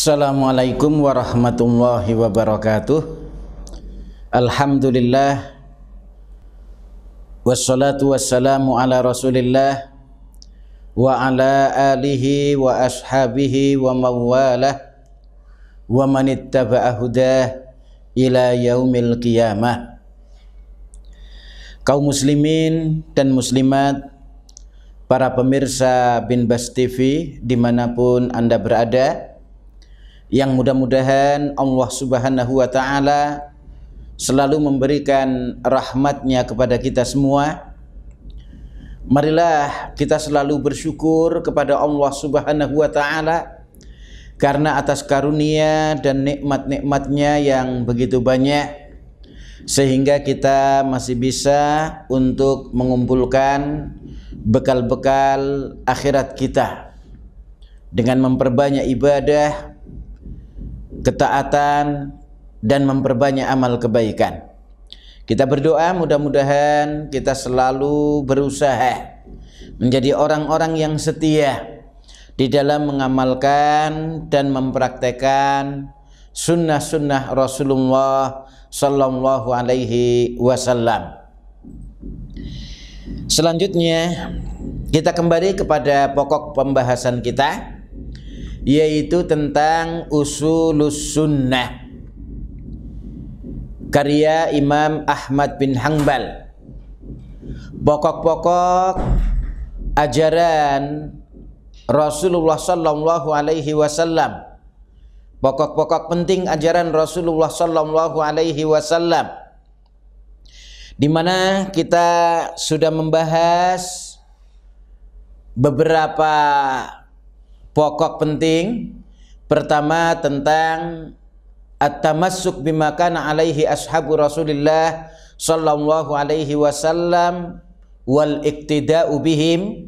Assalamualaikum warahmatullahi wabarakatuh. Alhamdulillah, wassalatu wassalamu ala rasulillah wa ala alihi wa ashabihi wa mawalah wa manittaba'a hudah ila yaumil qiyamah. Kaum muslimin dan muslimat, para pemirsa Binbas TV dimanapun Anda berada, yang mudah-mudahan Allah Subhanahu wa Ta'ala selalu memberikan rahmatnya kepada kita semua. Marilah kita selalu bersyukur kepada Allah Subhanahu wa Ta'ala karena atas karunia dan nikmat-nikmatnya yang begitu banyak, sehingga kita masih bisa untuk mengumpulkan bekal-bekal akhirat kita dengan memperbanyak ibadah, ketaatan, dan memperbanyak amal kebaikan. Kita berdoa mudah-mudahan kita selalu berusaha menjadi orang-orang yang setia di dalam mengamalkan dan mempraktekkan sunnah-sunnah Rasulullah Sallallahu Alaihi Wasallam. Selanjutnya kita kembali kepada pokok pembahasan kita, yaitu tentang usulus sunnah karya Imam Ahmad bin Hanbal. Pokok-pokok ajaran Rasulullah Sallallahu Alaihi Wasallam, pokok-pokok penting ajaran Rasulullah Sallallahu Alaihi Wasallam, di mana kita sudah membahas beberapa pokok penting. Pertama tentang at-tamassuk bima kana alaihi ashabu Rasulillah sallallahu alaihi wasallam wal iktida'u bihim,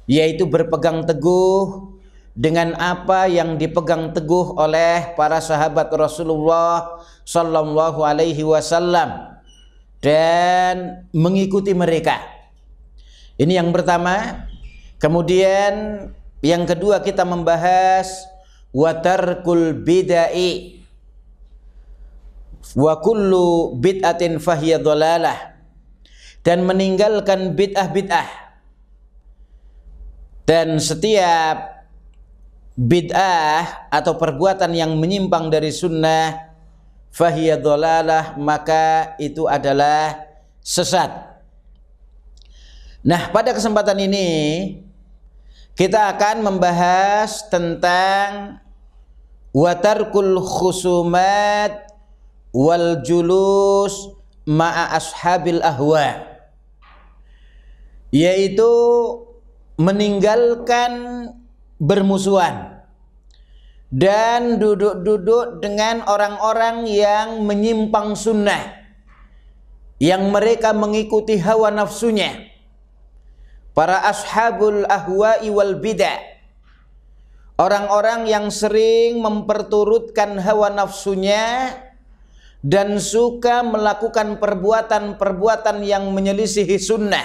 yaitu berpegang teguh dengan apa yang dipegang teguh oleh para sahabat Rasulullah sallallahu alaihi wasallam dan mengikuti mereka. Ini yang pertama. Kemudian yang kedua kita membahas watarkul bid'ai wa kullu bid'atin fahiya dhalalah, dan meninggalkan bid'ah-bid'ah, dan setiap bid'ah atau perbuatan yang menyimpang dari sunnah fahiya dhalalah, maka itu adalah sesat. Nah, pada kesempatan ini kita akan membahas tentang watarkul khusumat wal julus ma'a ashabil ahwa, yaitu meninggalkan bermusuhan dan duduk-duduk dengan orang-orang yang menyimpang sunnah, yang mereka mengikuti hawa nafsunya, para ashabul ahwa'i wal bid'ah, orang-orang yang sering memperturutkan hawa nafsunya dan suka melakukan perbuatan-perbuatan yang menyelisihi sunnah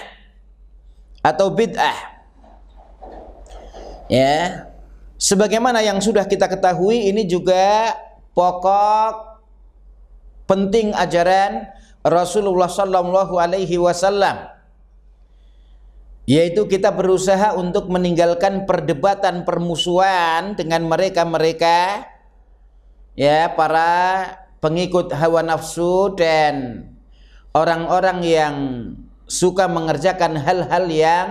atau bid'ah. Ya, sebagaimana yang sudah kita ketahui, ini juga pokok penting ajaran Rasulullah Sallallahu Alaihi Wasallam, yaitu kita berusaha untuk meninggalkan perdebatan permusuhan dengan mereka-mereka, ya, para pengikut hawa nafsu dan orang-orang yang suka mengerjakan hal-hal yang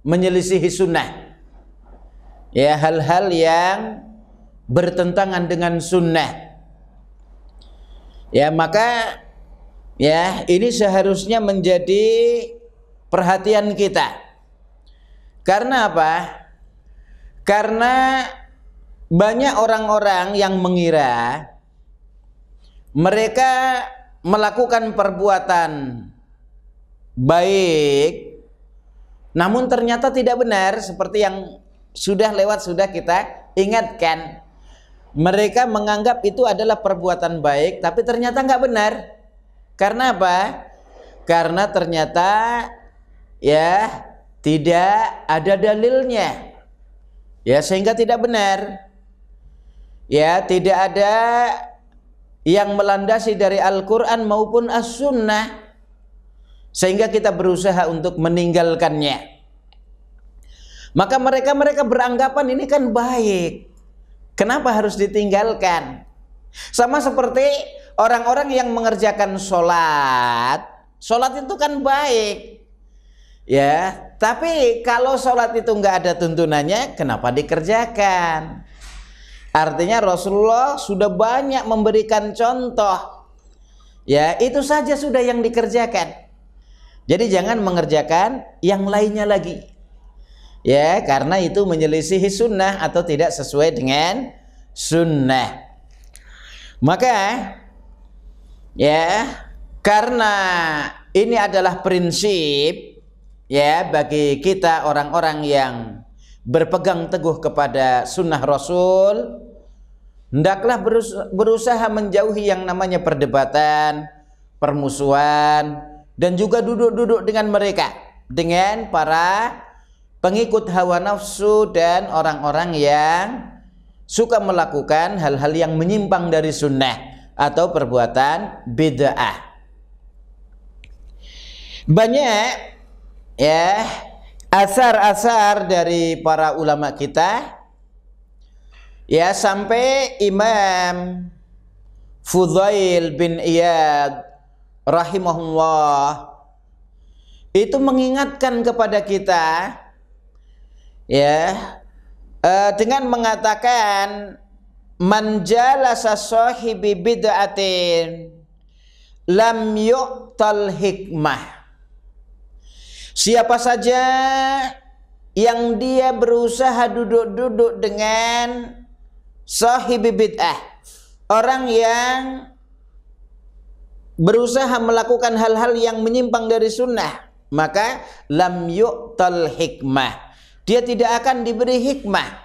menyelisihi sunnah, ya, hal-hal yang bertentangan dengan sunnah. Ya, maka ya, ini seharusnya menjadi perhatian kita. Karena apa? Karena banyak orang-orang yang mengira mereka melakukan perbuatan baik, namun ternyata tidak benar, seperti yang sudah lewat, sudah kita ingatkan. Mereka menganggap itu adalah perbuatan baik, tapi ternyata nggak benar. Karena apa? Karena ternyata ya tidak ada dalilnya, ya, sehingga tidak benar. Ya, tidak ada yang melandasi dari Al-Quran maupun As-Sunnah, sehingga kita berusaha untuk meninggalkannya. Maka mereka beranggapan ini kan baik, kenapa harus ditinggalkan? Sama seperti orang-orang yang mengerjakan sholat itu kan baik, ya. Tapi kalau sholat itu nggak ada tuntunannya, kenapa dikerjakan? Artinya Rasulullah sudah banyak memberikan contoh, ya, itu saja sudah yang dikerjakan. Jadi jangan mengerjakan yang lainnya lagi, ya, karena itu menyelisihi sunnah atau tidak sesuai dengan sunnah. Maka ya, karena ini adalah prinsip, ya, bagi kita orang-orang yang berpegang teguh kepada sunnah Rasul, hendaklah berusaha menjauhi yang namanya perdebatan, permusuhan, dan juga duduk-duduk dengan mereka, dengan para pengikut hawa nafsu dan orang-orang yang suka melakukan hal-hal yang menyimpang dari sunnah atau perbuatan bid'ah. Banyak, ya, asar-asar dari para ulama kita, ya, sampai Imam Fudail bin Iyad rahimahullah itu mengingatkan kepada kita, ya, dengan mengatakan man jalasa sahibi bid'atin lam yu'tal hikmah. Siapa saja yang dia berusaha duduk-duduk dengan sahibi bid'ah, orang yang berusaha melakukan hal-hal yang menyimpang dari sunnah, maka lam yu'tal hikmah, dia tidak akan diberi hikmah.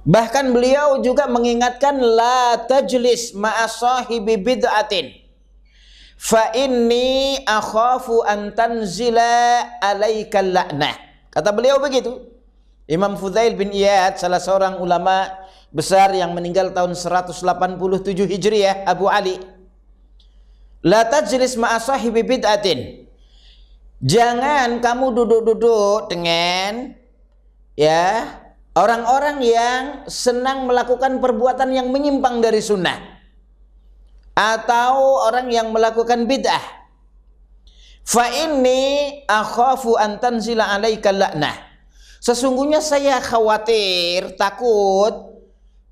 Bahkan beliau juga mengingatkan la tajlis ma'a sahibi bid'atin fa inni akhafu an tanzila alaikal la'nah. Kata beliau begitu, Imam Fudail bin Iyad, salah seorang ulama besar yang meninggal tahun 187 Hijriah, Abu Ali. La tajlis ma'a sahibi bid'atin, jangan kamu duduk-duduk dengan, ya, orang-orang yang senang melakukan perbuatan yang menyimpang dari sunnah atau orang yang melakukan bid'ah. Fa inni akhafu an tanzila alaikal la'nah, sesungguhnya saya khawatir, takut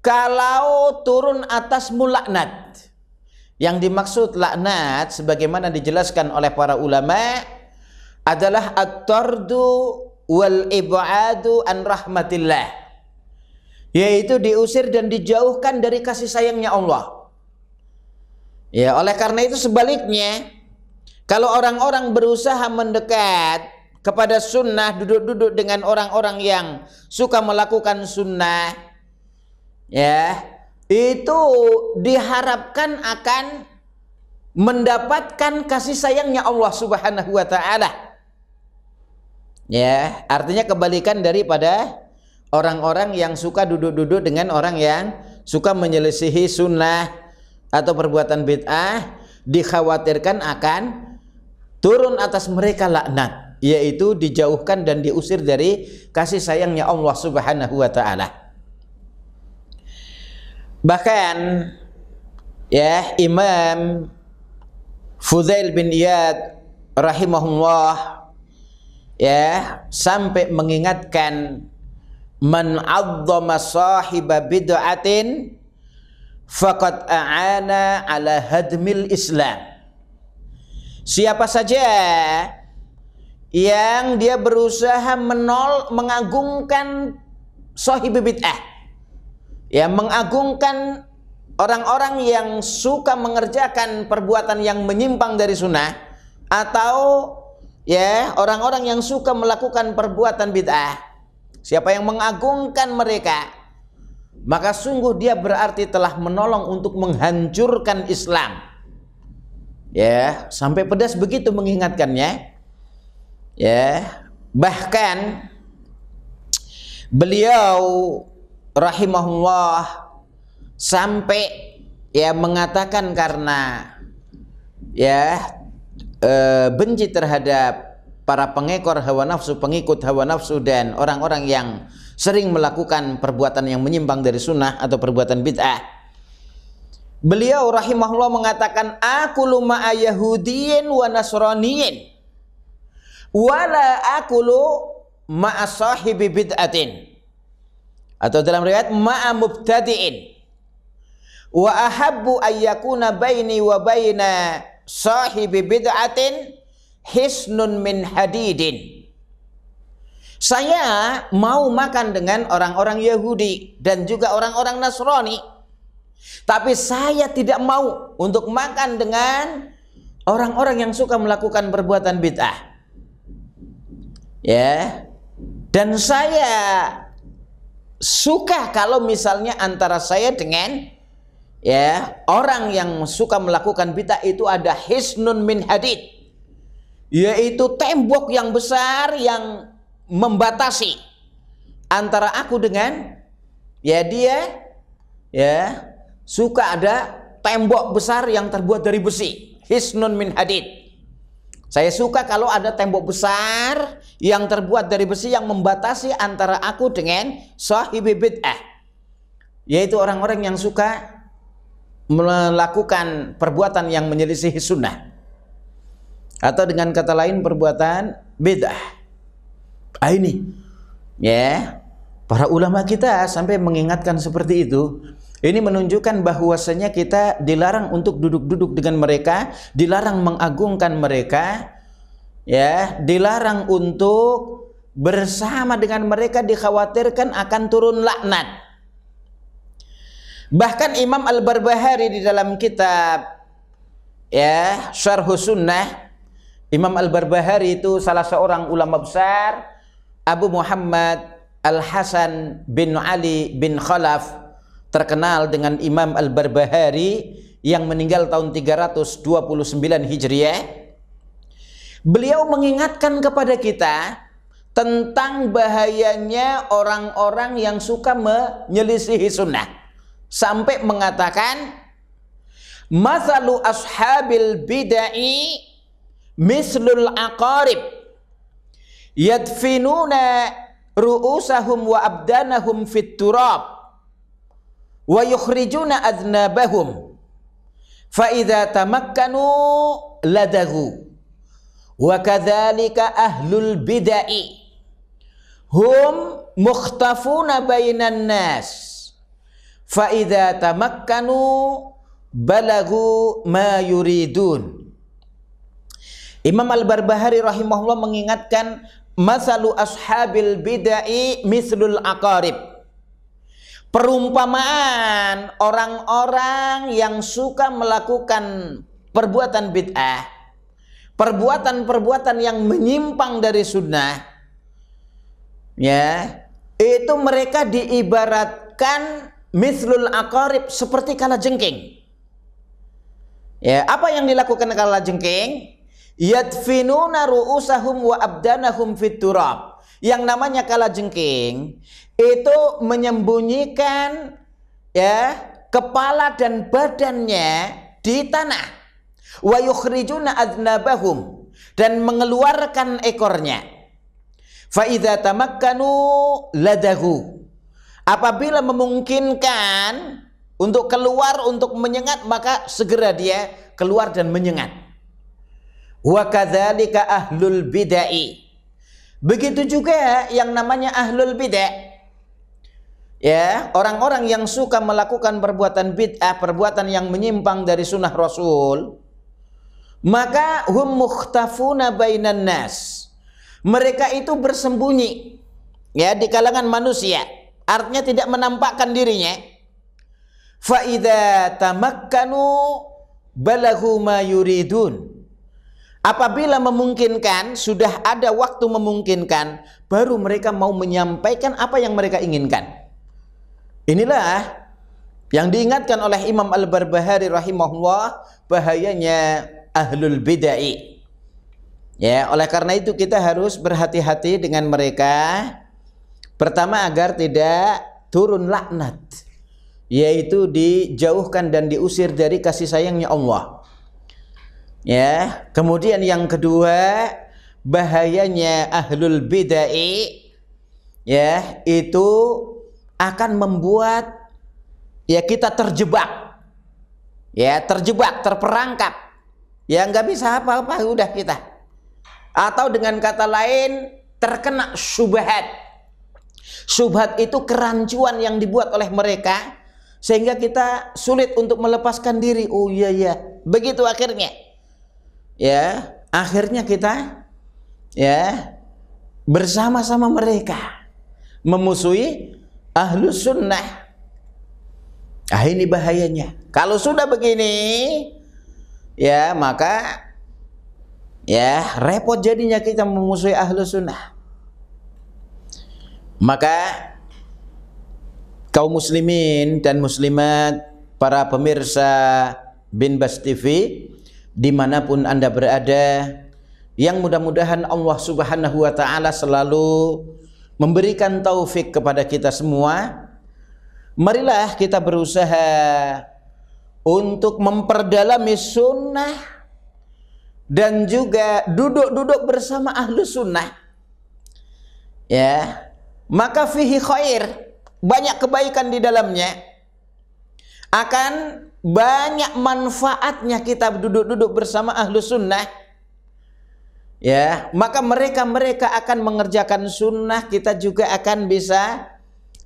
kalau turun atasmu laknat. Yang dimaksud laknat sebagaimana dijelaskan oleh para ulama adalah at-tardu wal ib'adu an rahmatillah, yaitu diusir dan dijauhkan dari kasih sayangnya Allah. Ya, oleh karena itu sebaliknya, kalau orang-orang berusaha mendekat kepada sunnah, duduk-duduk dengan orang-orang yang suka melakukan sunnah, ya, itu diharapkan akan mendapatkan kasih sayangnya Allah Subhanahu wa ta'ala. Ya, artinya kebalikan daripada orang-orang yang suka duduk-duduk dengan orang yang suka menyelisihi sunnah atau perbuatan bid'ah, dikhawatirkan akan turun atas mereka laknat, yaitu dijauhkan dan diusir dari kasih sayangnya Allah Subhanahu wa ta'ala. Bahkan, ya, Imam Fudail bin Iyad rahimahullah, ya, sampai mengingatkan man 'azzama sahiba bid'atin faqad a'ana ala hadmil Islam. Siapa saja yang dia berusaha mengagungkan sahibi bid'ah, ya, mengagungkan orang-orang yang suka mengerjakan perbuatan yang menyimpang dari sunnah, atau, ya, orang-orang yang suka melakukan perbuatan bid'ah, siapa yang mengagungkan mereka, maka sungguh dia berarti telah menolong untuk menghancurkan Islam. Ya, sampai pedas begitu mengingatkannya. Ya, bahkan beliau, rahimahullah sampai ya mengatakan karena ya benci terhadap para pengekor hawa nafsu, pengikut hawa nafsu dan orang-orang yang sering melakukan perbuatan yang menyimpang dari sunnah atau perbuatan bid'ah. Beliau rahimahullah mengatakan, akulu ma'a yahudiyin wa nasraniyin wala akulu ma'a sahibi bid'atin, atau dalam riwayat ma'a mubtadi'in, wa ahabbu ayyakuna baini wa baina sahibi bid'atin hisnun min hadidin. Saya mau makan dengan orang-orang Yahudi dan juga orang-orang Nasrani, tapi saya tidak mau untuk makan dengan orang-orang yang suka melakukan perbuatan bid'ah. Ya. Dan saya suka kalau misalnya antara saya dengan ya orang yang suka melakukan bid'ah itu ada hisnun min hadid, yaitu tembok yang besar yang membatasi antara aku dengan ya dia, ya suka ada tembok besar yang terbuat dari besi, hisnun min hadid. Saya suka kalau ada tembok besar yang terbuat dari besi yang membatasi antara aku dengan sahibi bid'ah, yaitu orang-orang yang suka melakukan perbuatan yang menyelisihi sunnah, atau dengan kata lain perbuatan bid'ah. Ini ya para ulama kita sampai mengingatkan seperti itu. Ini menunjukkan bahwasanya kita dilarang untuk duduk-duduk dengan mereka, dilarang mengagungkan mereka, ya, dilarang untuk bersama dengan mereka, dikhawatirkan akan turun laknat. Bahkan Imam Al-Barbahari di dalam kitab ya Syarhus Sunnah, Imam Al-Barbahari itu salah seorang ulama besar, Abu Muhammad Al-Hasan bin Ali bin Khalaf, terkenal dengan Imam Al-Barbahari yang meninggal tahun 329 Hijriah. Beliau mengingatkan kepada kita tentang bahayanya orang-orang yang suka menyelisihi sunnah, sampai mengatakan, mathalu ashabil bid'ai mislul aqarib yadfinuna ru'usahum wa abdanahum fit turab wa yukhrijuna adnabahum fa idza tamakkanu ladagu wa kadzalika ahlul bid'ah hum mukhtafuna bainan nas fa idza tamakkanu balagu ma yuridun. Imam Al-Barbahari rahimahullah mengingatkan, masalu ashabil bid'ah mislul aqarib, perumpamaan orang-orang yang suka melakukan perbuatan bid'ah, perbuatan-perbuatan yang menyimpang dari sunnah, ya, itu mereka diibaratkan mislul aqarib, seperti kalajengking. Ya, apa yang dilakukan kalajengking? Yadfinuna ru'usahum wa abdanahum fit turab. Yang namanya kalajengking itu menyembunyikan ya kepala dan badannya di tanah. Wa yukhrijuna adnabahum, dan mengeluarkan ekornya. Fa idza tamakkanu ladagu, apabila memungkinkan untuk keluar, untuk menyengat, maka segera dia keluar dan menyengat. Wa kadzalika ahlul bid'ah, begitu juga yang namanya ahlul bid'ah, ya, orang-orang yang suka melakukan perbuatan bid'ah, perbuatan yang menyimpang dari sunnah Rasul, maka hum mukhtafuna bainan nas, mereka itu bersembunyi ya di kalangan manusia, artinya tidak menampakkan dirinya. Fa idza tamakkanu balaghu ma yuridun, apabila memungkinkan, sudah ada waktu memungkinkan, baru mereka mau menyampaikan apa yang mereka inginkan. Inilah yang diingatkan oleh Imam Al-Barbahari rahimahullah, bahayanya ahlul bid'ah. Ya, oleh karena itu kita harus berhati-hati dengan mereka. Pertama, agar tidak turun laknat, yaitu dijauhkan dan diusir dari kasih sayangnya Allah. Ya, kemudian yang kedua, bahayanya ahlul bid'ah, ya, itu akan membuat ya kita terjebak, ya, terperangkap, ya, nggak bisa apa-apa udah kita, atau dengan kata lain terkena syubhat. Syubhat itu kerancuan yang dibuat oleh mereka sehingga kita sulit untuk melepaskan diri. Oh iya ya, begitu akhirnya, ya, akhirnya kita ya bersama-sama mereka memusuhi ahlus sunnah. Ah, ini bahayanya. Kalau sudah begini, ya, maka ya repot jadinya kita memusuhi ahlus sunnah. Maka kaum muslimin dan muslimat, para pemirsa Bin Bas TV dimanapun Anda berada, yang mudah-mudahan Allah Subhanahu wa ta'ala selalu memberikan taufik kepada kita semua. Marilah kita berusaha untuk memperdalami sunnah dan juga duduk-duduk bersama ahlu sunnah, ya, maka fihi khair, banyak kebaikan di dalamnya, akan banyak manfaatnya kita duduk-duduk bersama ahlu sunnah, ya, maka mereka akan mengerjakan sunnah, kita juga akan bisa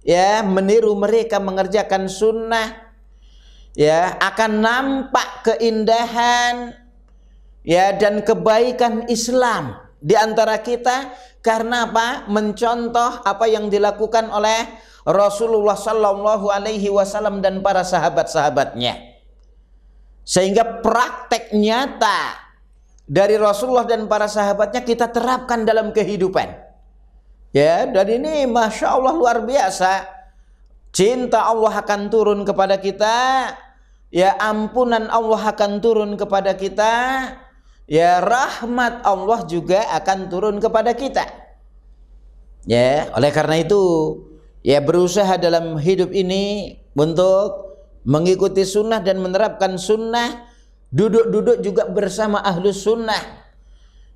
ya meniru mereka mengerjakan sunnah, ya, akan nampak keindahan ya dan kebaikan Islam di antara kita. Karena apa? Mencontoh apa yang dilakukan oleh Rasulullah Sallallahu Alaihi Wasallam dan para sahabat-sahabatnya, sehingga praktek nyata dari Rasulullah dan para sahabatnya kita terapkan dalam kehidupan. Ya, dan ini Masya Allah luar biasa. Cinta Allah akan turun kepada kita, ya, ampunan Allah akan turun kepada kita, ya, rahmat Allah juga akan turun kepada kita. Ya, oleh karena itu, ya, berusaha dalam hidup ini untuk mengikuti sunnah dan menerapkan sunnah, duduk-duduk juga bersama ahlus sunnah.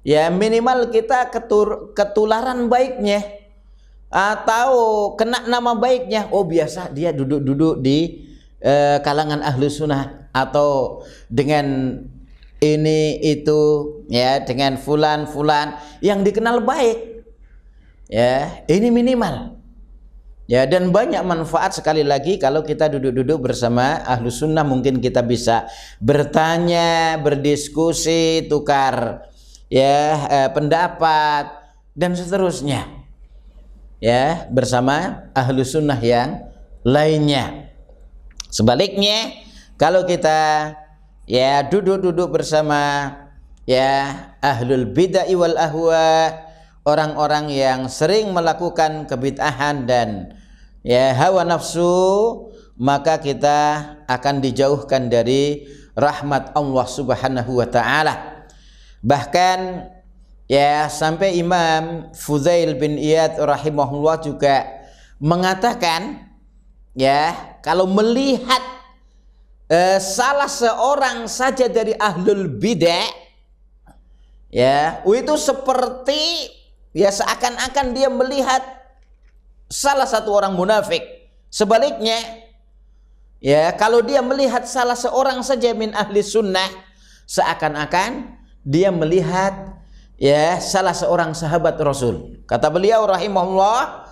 Ya, minimal kita ketularan baiknya atau kena nama baiknya. Oh, biasa dia duduk-duduk di kalangan ahlu sunnah, atau dengan ini itu, ya, dengan fulan yang dikenal baik. Ya, ini minimal. Ya, dan banyak manfaat sekali lagi kalau kita duduk-duduk bersama ahlu sunnah. Mungkin kita bisa bertanya, berdiskusi, tukar ya pendapat dan seterusnya, ya, bersama ahlu sunnah yang lainnya. Sebaliknya, kalau kita ya duduk-duduk bersama ya ahlul bid'ah wal ahwa, orang-orang yang sering melakukan kebid'ahan dan ya hawa nafsu, maka kita akan dijauhkan dari rahmat Allah Subhanahu wa ta'ala. Bahkan ya sampai Imam Fudail bin Iyad rahimahullah juga mengatakan, ya, kalau melihat salah seorang saja dari ahlul bid'ah, ya, itu seperti ya seakan-akan dia melihat salah satu orang munafik. Sebaliknya, ya, kalau dia melihat salah seorang saja min ahli sunnah, seakan-akan dia melihat ya salah seorang sahabat Rasul. Kata beliau rahimahullah,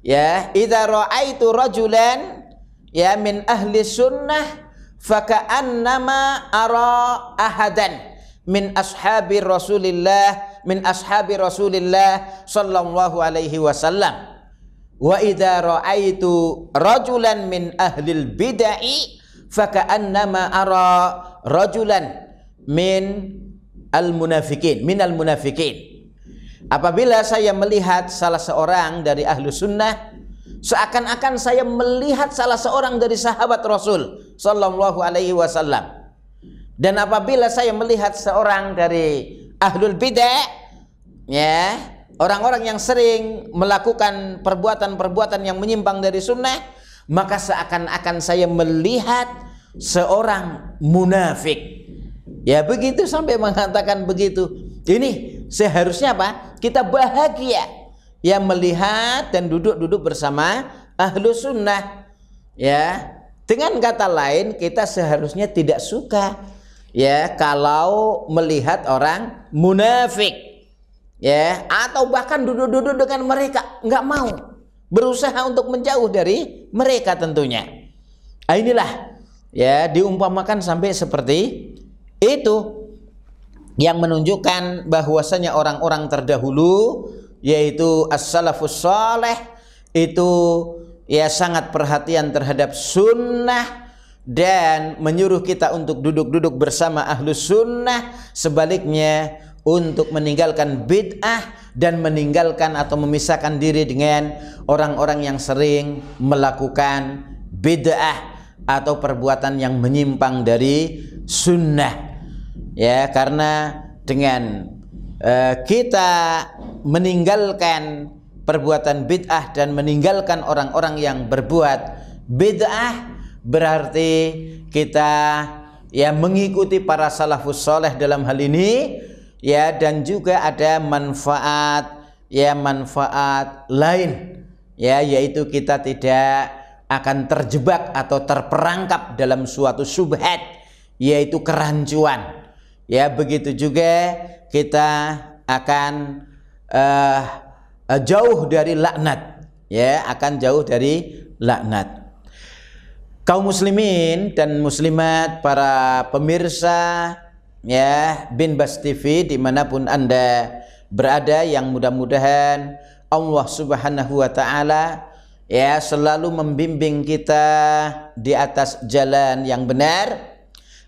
ya, idza ra'aitu rajulan ya min ahli sunnah faka'annama ara ahadan min ashabi Rasulillah sallallahu alaihi wasallam, wa idza ra'aitu rajulan min ahlil bid'ah faka'annama ara rajulan min al-munafikin, minal munafikin. Apabila saya melihat salah seorang dari ahlu sunnah, seakan-akan saya melihat salah seorang dari sahabat Rasul sallallahu alaihi wasallam. Dan apabila saya melihat seorang dari ahlul bid'ah, ya, orang-orang yang sering melakukan perbuatan-perbuatan yang menyimpang dari sunnah, maka seakan-akan saya melihat seorang munafik. Ya begitu, sampai mengatakan begitu. Ini seharusnya apa? Kita bahagia ya melihat dan duduk-duduk bersama ahlu sunnah. Ya, dengan kata lain kita seharusnya tidak suka ya kalau melihat orang munafik, ya, atau bahkan duduk-duduk dengan mereka, nggak mau, berusaha untuk menjauh dari mereka tentunya. Nah, inilah ya diumpamakan sampai seperti itu, yang menunjukkan bahwasanya orang-orang terdahulu yaitu as-salafus saleh itu ya sangat perhatian terhadap sunnah dan menyuruh kita untuk duduk-duduk bersama ahlus sunnah, sebaliknya untuk meninggalkan bid'ah dan meninggalkan atau memisahkan diri dengan orang-orang yang sering melakukan bid'ah atau perbuatan yang menyimpang dari sunnah. Ya, karena dengan kita meninggalkan perbuatan bid'ah dan meninggalkan orang-orang yang berbuat bid'ah, berarti kita ya mengikuti para salafus saleh dalam hal ini ya, dan juga ada manfaat lain ya, yaitu kita tidak akan terjebak atau terperangkap dalam suatu syubhat, yaitu kerancuan. Ya, begitu juga kita akan jauh dari laknat, ya, akan jauh dari laknat. Kaum muslimin dan muslimat, para pemirsa ya Binbas TV dimanapun Anda berada, yang mudah-mudahan Allah Subhanahu wa Ta'ala ya selalu membimbing kita di atas jalan yang benar,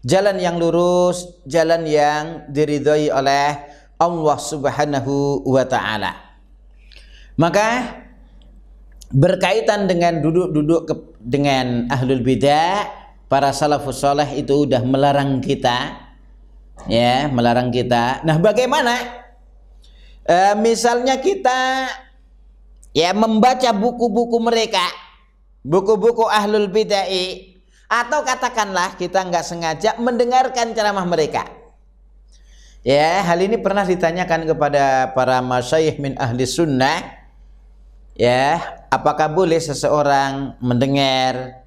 jalan yang lurus, jalan yang diridhai oleh Allah Subhanahu wa Ta'ala. Maka berkaitan dengan duduk-duduk dengan ahlul bidah, para salafus saleh itu udah melarang kita, ya, melarang kita. Nah, bagaimana? Misalnya kita ya membaca buku-buku mereka, buku-buku ahlul bidah, atau katakanlah kita nggak sengaja mendengarkan ceramah mereka. Ya, hal ini pernah ditanyakan kepada para masyayikh min ahli sunnah. Ya, apakah boleh seseorang mendengar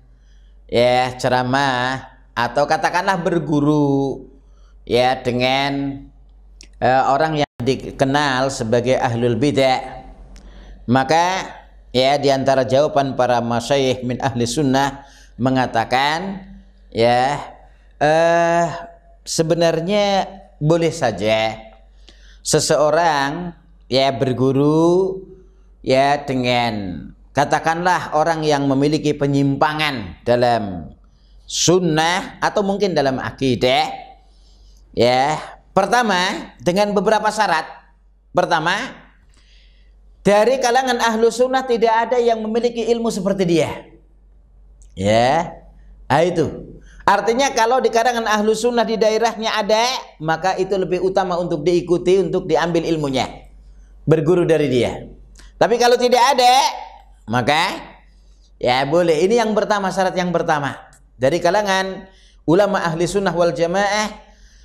ya ceramah atau katakanlah berguru ya dengan orang yang dikenal sebagai ahlul bidah? Maka ya diantara jawaban para masyayikh min ahli sunnah mengatakan ya sebenarnya boleh saja seseorang ya berguru ya dengan katakanlah orang yang memiliki penyimpangan dalam sunnah atau mungkin dalam akidah. Ya, pertama dengan beberapa syarat. Pertama, dari kalangan ahlu sunnah tidak ada yang memiliki ilmu seperti dia. Ya, itu artinya kalau di kalangan ahlu sunnah di daerahnya ada, maka itu lebih utama untuk diikuti, untuk diambil ilmunya, berguru dari dia. Tapi kalau tidak ada, maka ya boleh. Ini yang pertama, syarat yang pertama. Dari kalangan ulama ahli sunnah wal jamaah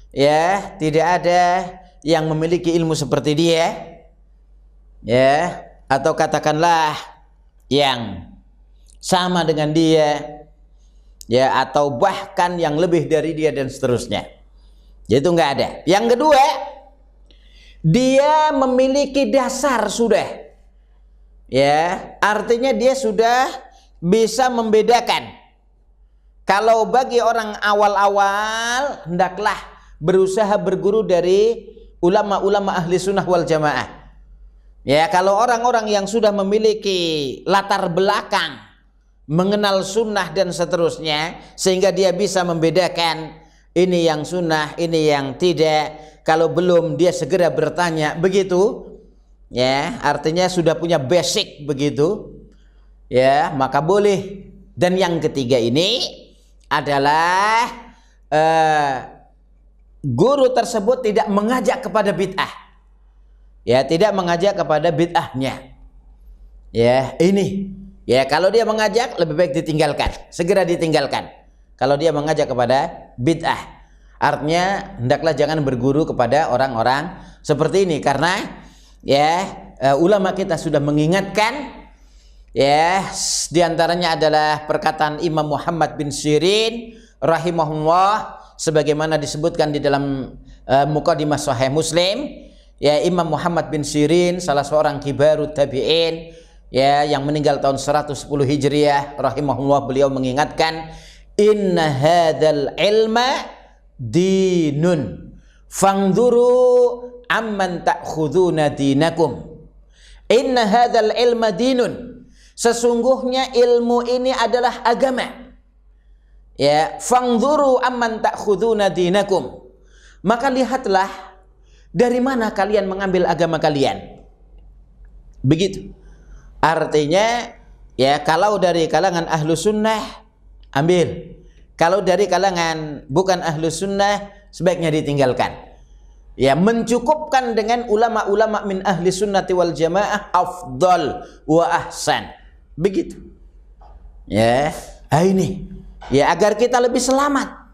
ya tidak ada yang memiliki ilmu seperti dia, ya, atau katakanlah yang sama dengan dia, ya, atau bahkan yang lebih dari dia dan seterusnya. Itu nggak ada. Yang kedua, dia memiliki dasar sudah, ya, artinya dia sudah bisa membedakan. Kalau bagi orang awal-awal, hendaklah berusaha berguru dari ulama-ulama ahli sunnah wal jamaah. Ya, kalau orang-orang yang sudah memiliki latar belakang mengenal sunnah dan seterusnya, sehingga dia bisa membedakan ini yang sunnah, ini yang tidak. Kalau belum, dia segera bertanya, begitu, ya, artinya sudah punya basic begitu, ya, maka boleh. Dan yang ketiga ini adalah guru tersebut tidak mengajak kepada bid'ah, ya, tidak mengajak kepada bid'ahnya. Ya, ini Ya, kalau dia mengajak lebih baik ditinggalkan, segera ditinggalkan. Kalau dia mengajak kepada bid'ah, artinya hendaklah jangan berguru kepada orang-orang seperti ini, karena ya ulama kita sudah mengingatkan, ya diantaranya adalah perkataan Imam Muhammad bin Sirin rahimahullah, sebagaimana disebutkan di dalam Muqaddimah Sahih Muslim. Ya, Imam Muhammad bin Sirin salah seorang kibarut tabi'in, ya yang meninggal tahun 110 Hijriah rahimahullah, beliau mengingatkan, inna hadzal ilma dinun fangduru amman ta'khuduna dinakum. Inna hadzal ilma dinun, sesungguhnya ilmu ini adalah agama. Ya, fangduru amman ta'khuduna dinakum, maka lihatlah dari mana kalian mengambil agama kalian. Begitu. Artinya, ya kalau dari kalangan ahlu sunnah ambil, kalau dari kalangan bukan ahlu sunnah sebaiknya ditinggalkan. Ya, mencukupkan dengan ulama-ulama min ahli sunnati wal jamaah afdal wa ahsan. Begitu. Ya, ini ya agar kita lebih selamat.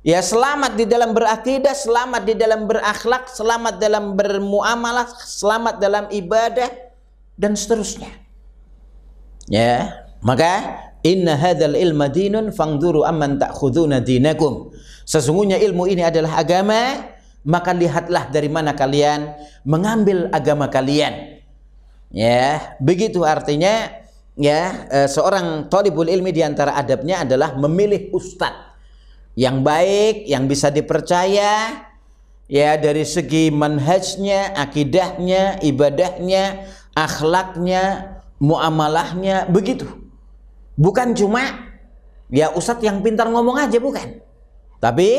Ya, selamat di dalam berakidah, selamat di dalam berakhlak, selamat dalam bermuamalah, selamat dalam ibadah dan seterusnya. Ya, maka inna hadzal ilma dinun fangduru amman ta'khuduna dinakum. Sesungguhnya ilmu ini adalah agama, maka lihatlah dari mana kalian mengambil agama kalian. Ya, begitu artinya. Ya, seorang thalibul ilmi diantara adabnya adalah memilih ustadz yang baik, yang bisa dipercaya, ya dari segi manhajnya, akidahnya, ibadahnya, akhlaknya, muamalahnya, begitu. Bukan cuma ya ustadz yang pintar ngomong aja, bukan. Tapi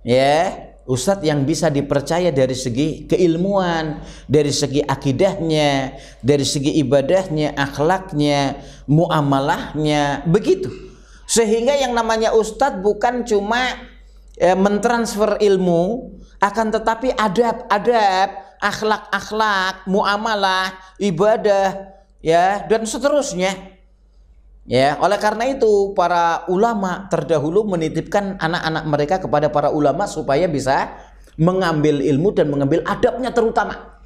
ya ustadz yang bisa dipercaya dari segi keilmuan, dari segi akidahnya, dari segi ibadahnya, akhlaknya, muamalahnya, begitu. Sehingga yang namanya ustadz bukan cuma mentransfer ilmu, akan tetapi adab-adab, akhlak-akhlak, muamalah, ibadah, ya dan seterusnya. Ya, oleh karena itu para ulama terdahulu menitipkan anak-anak mereka kepada para ulama supaya bisa mengambil ilmu dan mengambil adabnya terutama.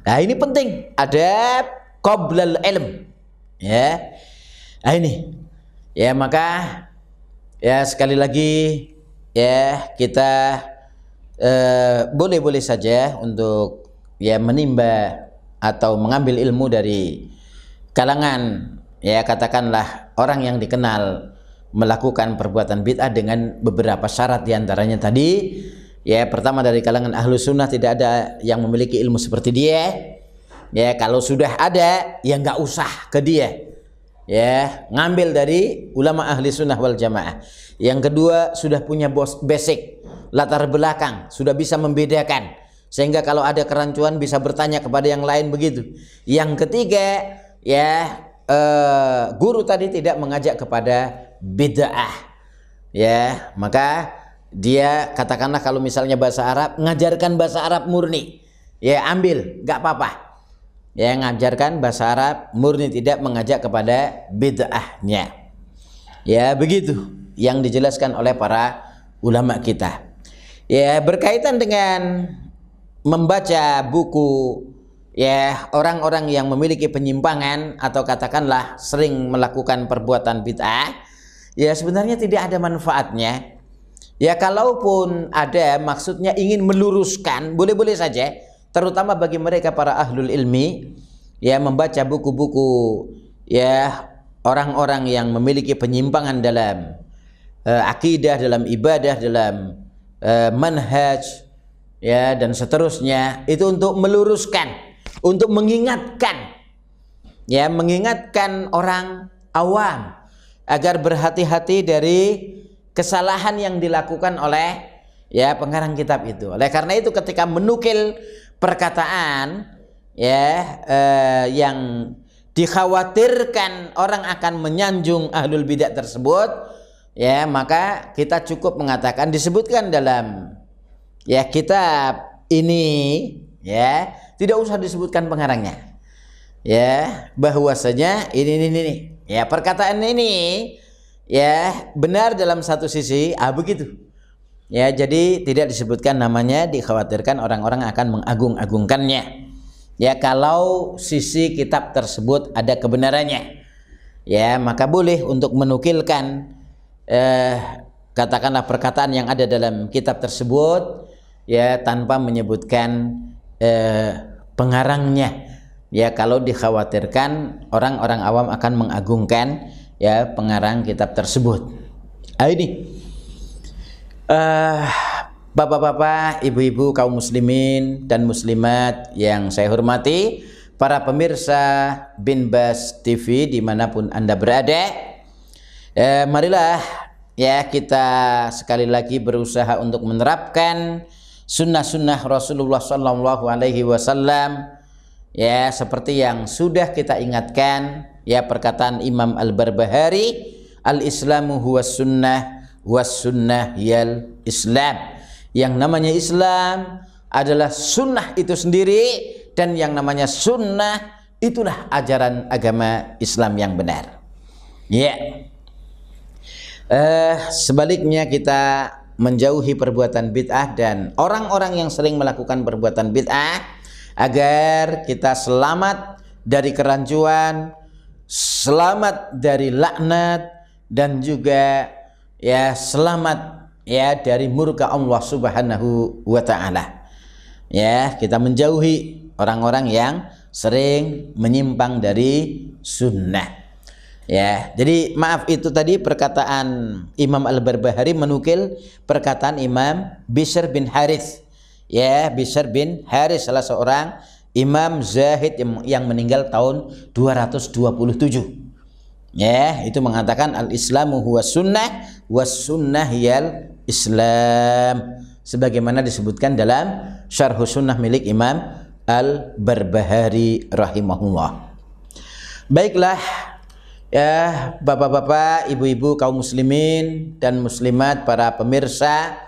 Nah, ini penting, adab qoblal ilm. Ya. Nah, ini. Ya, maka ya sekali lagi ya kita boleh-boleh saja untuk ya menimba atau mengambil ilmu dari kalangan ya katakanlah orang yang dikenal melakukan perbuatan bid'ah dengan beberapa syarat, diantaranya tadi ya pertama dari kalangan ahlu sunnah tidak ada yang memiliki ilmu seperti dia. Ya, kalau sudah ada ya nggak usah ke dia. Ya, ngambil dari ulama ahli sunnah wal jamaah. Yang kedua, sudah punya basic, latar belakang, sudah bisa membedakan, sehingga kalau ada kerancuan bisa bertanya kepada yang lain, begitu. Yang ketiga, ya guru tadi tidak mengajak kepada bid'ah. Ya, maka dia katakanlah kalau misalnya bahasa Arab, ngajarkan bahasa Arab murni. Ya, ambil, nggak apa-apa. Ya, ngajarkan bahasa Arab murni, tidak mengajak kepada bid'ahnya. Ya, begitu yang dijelaskan oleh para ulama kita. Ya, berkaitan dengan membaca buku ya orang-orang yang memiliki penyimpangan atau katakanlah sering melakukan perbuatan bid'ah, ya sebenarnya tidak ada manfaatnya. Ya, kalaupun ada maksudnya ingin meluruskan, boleh-boleh saja. Terutama bagi mereka para ahlul ilmi, ya membaca buku-buku ya orang-orang yang memiliki penyimpangan dalam akidah, dalam ibadah, dalam manhaj, ya dan seterusnya, itu untuk meluruskan, untuk mengingatkan, ya mengingatkan orang awam agar berhati-hati dari kesalahan yang dilakukan oleh ya pengarang kitab itu. Oleh karena itu ketika menukil perkataan ya yang dikhawatirkan orang akan menyanjung ahlul bidah tersebut, ya maka kita cukup mengatakan disebutkan dalam ya kitab ini, ya tidak usah disebutkan pengarangnya. ya bahwasanya ini ya perkataan ini ya benar dalam satu sisi, begitu. Ya, jadi tidak disebutkan namanya, dikhawatirkan orang-orang akan mengagung-agungkannya. Ya, kalau sisi kitab tersebut ada kebenarannya, ya maka boleh untuk menukilkan katakanlah perkataan yang ada dalam kitab tersebut, ya tanpa menyebutkan pengarangnya. Ya, kalau dikhawatirkan orang-orang awam akan mengagungkan ya pengarang kitab tersebut. Ini bapak-bapak, ibu-ibu, kaum muslimin dan muslimat yang saya hormati, para pemirsa Bin Bas TV dimanapun Anda berada, marilah ya kita sekali lagi berusaha untuk menerapkan sunnah-sunnah Rasulullah Sallallahu Alaihi Wasallam, ya seperti yang sudah kita ingatkan, ya perkataan Imam Al-Barbahari, al-Islamu huwas sunnah was sunnah yal Islam. Yang namanya Islam adalah sunnah itu sendiri, dan yang namanya sunnah itulah ajaran agama Islam yang benar. Ya. Sebaliknya kita menjauhi perbuatan bid'ah dan orang-orang yang sering melakukan perbuatan bid'ah, agar kita selamat dari kerancuan, selamat dari laknat, dan juga ya selamat ya dari murka Allah Subhanahu wa taala. Ya, kita menjauhi orang-orang yang sering menyimpang dari sunnah. Ya, jadi maaf, itu tadi perkataan Imam Al-Barbahari menukil perkataan Imam Bishr bin Harith. Ya, Bishr bin Harith salah seorang imam zahid yang meninggal tahun 227. Ya, itu mengatakan al-Islamu huwa sunnah was sunnah yal Islam, sebagaimana disebutkan dalam Syarh Sunnah milik Imam Al-Barbahari rahimahullah. Baiklah ya bapak-bapak, ibu-ibu, kaum muslimin dan muslimat, para pemirsa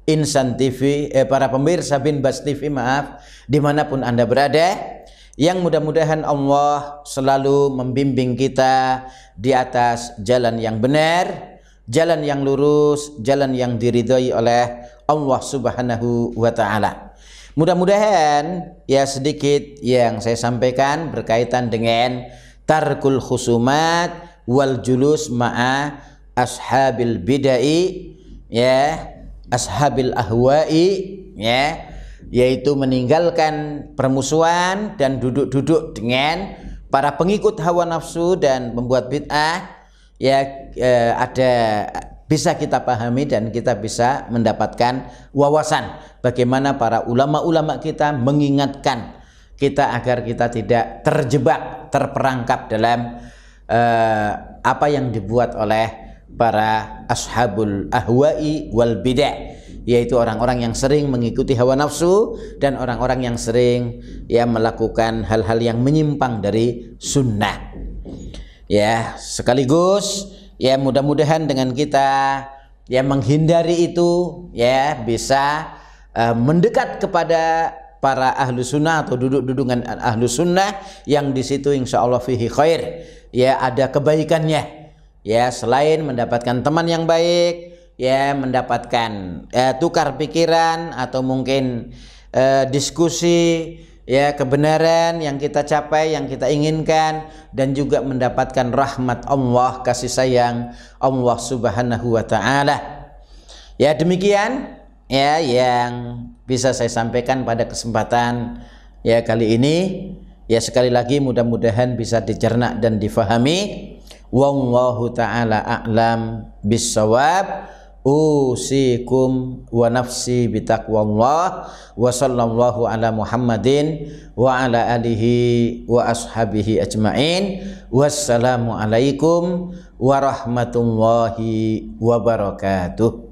Insan TV, para pemirsa Bin Bas TV, maaf, dimanapun Anda berada, yang mudah-mudahan Allah selalu membimbing kita di atas jalan yang benar, jalan yang lurus, jalan yang diridhoi oleh Allah Subhanahu wa taala. Mudah-mudahan ya sedikit yang saya sampaikan berkaitan dengan tarkul khusumat wal julus ma'a ashabil bidai, ya ashabil ahwa'i, ya yaitu meninggalkan permusuhan dan duduk-duduk dengan para pengikut hawa nafsu dan pembuat bid'ah, ya ada bisa kita pahami dan kita bisa mendapatkan wawasan bagaimana para ulama-ulama kita mengingatkan kita agar kita tidak terjebak, terperangkap dalam apa yang dibuat oleh para ashabul ahwa'i wal bid'ah, yaitu orang-orang yang sering mengikuti hawa nafsu dan orang-orang yang sering ya melakukan hal-hal yang menyimpang dari sunnah. Ya, sekaligus ya mudah-mudahan dengan kita ya menghindari itu, ya bisa mendekat kepada para ahlu sunnah atau duduk-dudungan ahlu sunnah yang di situ insya Allah fihi khair, ya ada kebaikannya, ya selain mendapatkan teman yang baik, ya mendapatkan tukar pikiran atau mungkin diskusi, ya kebenaran yang kita capai, yang kita inginkan, dan juga mendapatkan rahmat Allah, kasih sayang Allah Subhanahu wa taala. Ya demikian ya yang bisa saya sampaikan pada kesempatan ya kali ini. Ya sekali lagi mudah-mudahan bisa dicerna dan difahami. Wallahu taala a'lam bissawab. Usikum wa nafsi bitaqwallah wa sallallahu ala Muhammadin wa ala alihi wa ashabihi ajma'in. Wassalamu alaikum warahmatullahi wabarakatuh.